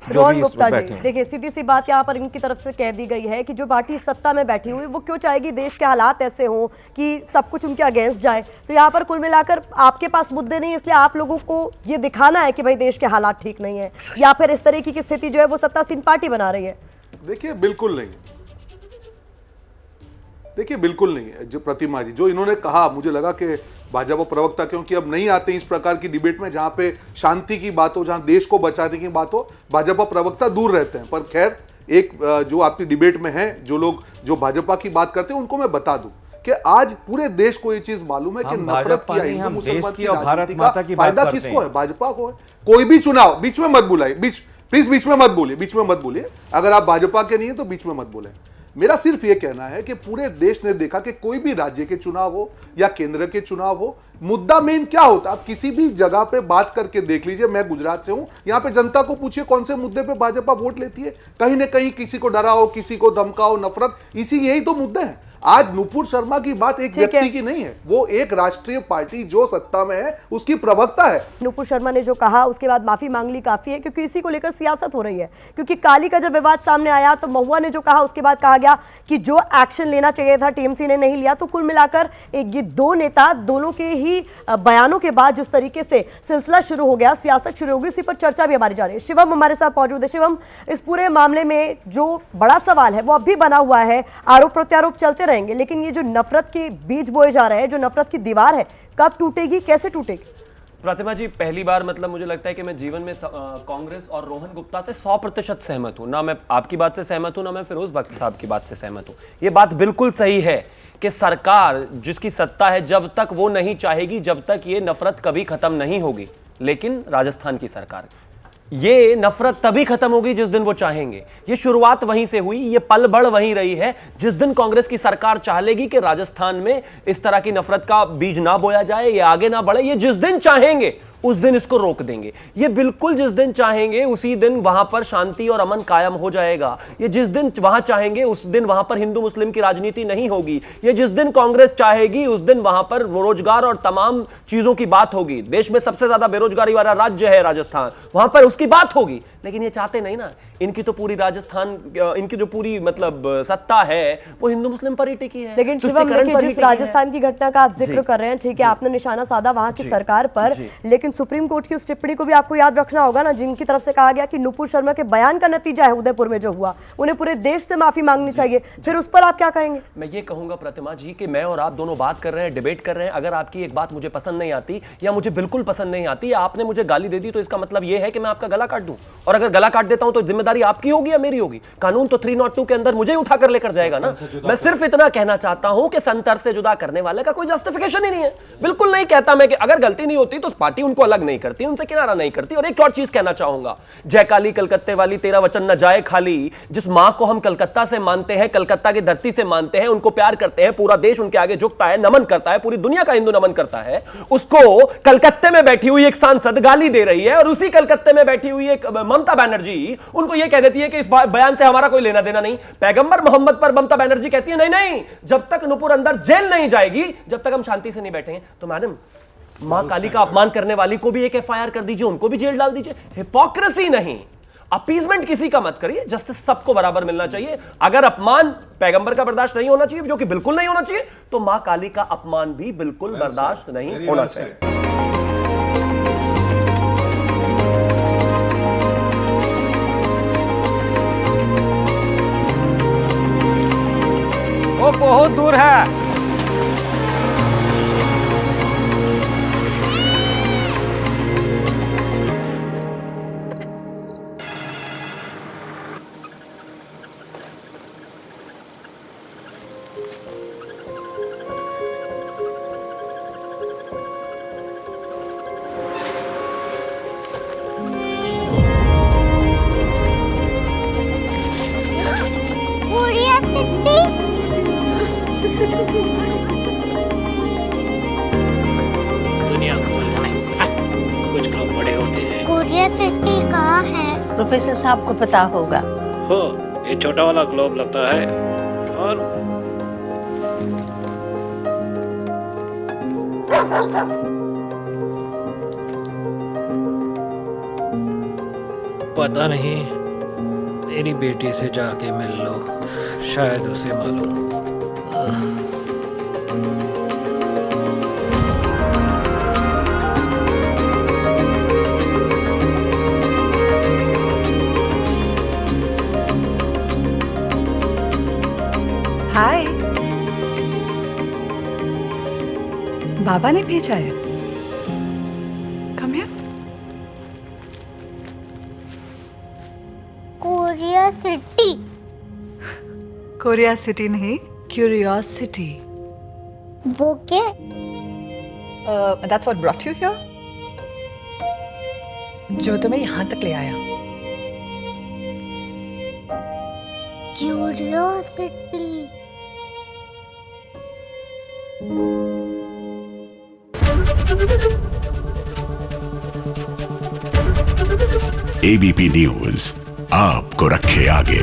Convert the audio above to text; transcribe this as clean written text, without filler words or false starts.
रोहन गुप्ता जी, देखिए सीधी सी बात यहाँ पर इनकी तरफ से कह दी गई है कि जो पार्टी सत्ता में बैठी हुई वो क्यों चाहेगी देश के हालात ऐसे हों कि सब कुछ उनके अगेंस्ट जाए। तो यहाँ पर कुल मिलाकर आपके पास मुद्दे नहीं, इसलिए आप लोगों को ये दिखाना है कि भाई देश के हालात ठीक नहीं है, या फिर इस तरीके की स्थिति जो है वो सत्तासीन पार्टी बना रही है। देखिए बिल्कुल नहीं, देखिए बिल्कुल नहीं है। जो प्रतिमा जी जो इन्होंने कहा, मुझे लगा कि भाजपा प्रवक्ता क्योंकि अब नहीं आते इस प्रकार की डिबेट में जहां पे शांति की बात हो, जहां देश को बचाने की बात हो, भाजपा प्रवक्ता दूर रहते हैं। पर खैर, एक जो आपकी डिबेट में है, जो लोग जो भाजपा की बात करते हैं उनको मैं बता दूं कि आज पूरे देश को ये चीज मालूम है कि नफरत की हिंदू मुसलमान की राजनीति का फायदा किसको है? भाजपा को है। कोई भी चुनाव, बीच में मत बुलाइए, प्लीज बीच में मत बोलिए, बीच में मत बोलिए। अगर आप भाजपा के नहीं है तो बीच में मत बोले। मेरा सिर्फ ये कहना है कि पूरे देश ने देखा कि कोई भी राज्य के चुनाव हो या केंद्र के चुनाव हो, मुद्दा मेन क्या होता है। आप किसी भी जगह पे बात करके देख लीजिए। मैं गुजरात से हूं, यहाँ पे जनता को पूछिए कौन से मुद्दे पे भाजपा वोट लेती है। कहीं ना कहीं किसी को डराओ, किसी को धमकाओ, नफरत, यही तो मुद्दे हैं। आज नुपुर शर्मा की बात एक व्यक्ति की नहीं है, वो एक राष्ट्रीय पार्टी जो सत्ता में है उसकी प्रवक्ता है। नुपुर शर्मा ने जो कहा उसके बाद माफी मांग ली काफी है, क्योंकि इसी को लेकर सियासत हो रही है। क्योंकि काली का जब विवाद सामने आया तो महुआ ने जो कहा उसके बाद कहा गया कि जो एक्शन लेना चाहिए था टीएमसी ने नहीं लिया। तो कुल मिलाकर ये दो नेता, दोनों के ही बयानों के बाद जिस तरीके से सिलसिला शुरू हो गया, सियासत शुरू हो गई, इसी पर चर्चा भी हमारी जा रही है। शिवम हमारे साथ मौजूद है। शिवम, इस पूरे मामले में जो बड़ा सवाल है वो अब भी बना हुआ है, आरोप प्रत्यारोप चलते रहेंगे, लेकिन ये जो नफरत के बीज बोए जा रहे हैं, जो नफरत की दीवार है, कब टूटेगी, कैसे टूटेगी? प्रतिमा जी, पहली बार मतलब मुझे लगता है कि मैं जीवन में कांग्रेस और रोहन गुप्ता से 100% सहमत हूं। ना मैं आपकी बात से सहमत हूं, ना मैं फिरोज भक्त साहब की बात से सहमत हूं। ये बात बिल्कुल सही है कि सरकार जिसकी सत्ता है, जब तक वो नहीं चाहेगी, जब तक ये नफरत कभी खत्म नहीं होगी। लेकिन राजस्थान की सरकार, ये नफरत तभी खत्म होगी जिस दिन वो चाहेंगे। ये शुरुआत वहीं से हुई, ये पल बढ़ वहीं रही है। जिस दिन कांग्रेस की सरकार चाहेगी कि राजस्थान में इस तरह की नफरत का बीज ना बोया जाए, ये आगे ना बढ़े, ये जिस दिन चाहेंगे उस दिन इसको रोक देंगे। ये बिल्कुल जिस दिन चाहेंगे उसी दिन वहां पर शांति और अमन कायम हो जाएगा। ये जिस दिन वहां चाहेंगे उस दिन वहां पर हिंदू मुस्लिम की राजनीति नहीं होगी। ये जिस दिन कांग्रेस चाहेगी उस दिन वहां पर रोजगार और तमाम चीजों की बात होगी। देश में सबसे ज्यादा बेरोजगारी वाला राज्य है राजस्थान, वहां पर उसकी बात होगी। लेकिन ये चाहते नहीं ना। इनकी तो पूरी राजस्थान, इनकी जो पूरी मतलब सत्ता है वो हिंदू मुस्लिम पर ही टिकी है। लेकिन शिवम, जिस राजस्थान की घटना का आप जिक्र कर रहे हैं, ठीक है, आपने निशाना साधा वहां की सरकार पर, लेकिन सुप्रीम कोर्ट की उस टिप्पणी को भी आपको याद रखना होगा ना, जिनकी तरफ से कहा गया कि नुपुर शर्मा के बयान का नतीजा है उदयपुर में जो हुआ, उन्हें पूरे देश से माफी मांगनी चाहिए। फिर उस पर आप क्या कहेंगे? मैं ये कहूंगा प्रतिमा जी कि मैं और आप दोनों बात कर रहे हैं, डिबेट कर रहे हैं। अगर आपकी एक बात मुझे पसंद नहीं आती या मुझे बिल्कुल पसंद नहीं आती या आपने मुझे गाली दे दी, तो इसका मतलब यह है कि मैं आपका गला काट दूं। और अगर गला काट देता हूं तो जिम्मेदारी आपकी होगी या मेरी होगी? कानून तो 302 के अंदर मुझे ही उठाकर लेकर जाएगा ना। मैं सिर्फ इतना कहना चाहता हूं कि संतर से जुदा करने वाले का कोई जस्टिफिकेशन ही नहीं है। बिल्कुल नहीं कहता मैं कि अगर गलती नहीं होती तो पार्टी उनको अलग नहीं करती, उनसे किनारा नहीं करती। और एक और चीज कहना चाहूंगा, जय काली कलकत्ते वाली, तेरा वचन न जाए खाली। जिस मां को हम कलकत्ता से मानते हैं, कलकत्ता की धरती से मानते हैं, उनको प्यार करते हैं, पूरा देश उनके आगे झुकता है, नमन करता है, पूरी दुनिया का हिंदू नमन करता है, उसको कलकत्ते में बैठी हुई एक सांसद गाली दे रही है। और उसी कलकत्ते में बैठी हुई एक ममता बनर्जी उनको यह कह देती है कि इस बयान से हमारा कोई लेना देना नहीं। पैगंबर मोहम्मद पर ममता बनर्जी कहती है नहीं नहीं, जब तक नुपुर अंदर जेल नहीं जाएगी, जब तक हम शांति से नहीं बैठेंगे। तो मैडम, मां काली का अपमान करने वाली को भी एक एफआईआर कर दीजिए, उनको भी जेल डाल दीजिए। हिपोक्रेसी नहीं, अपीजमेंट किसी का मत करिए, जस्टिस सबको बराबर मिलना चाहिए। अगर अपमान पैगंबर का बर्दाश्त नहीं होना चाहिए, जो कि बिल्कुल नहीं होना चाहिए, तो मां काली का अपमान भी बिल्कुल बर्दाश्त नहीं होना चाहिए। वो बहुत दूर है। प्रोफेसर साहब को पता होगा। हो, ये छोटा वाला ग्लोब लगता है। और पता नहीं, मेरी बेटी से जाके मिल लो, शायद उसे मालूम हो। हाय, बाबा ने भेजा है। Come here. Korea city. Korea city नहीं, क्यूरियोसिटी। वो क्या? That's what brought you here. जो तुम्हें यहाँ तक ले आया। क्यूरियोसिटी। एबीपी न्यूज आपको रखे आगे।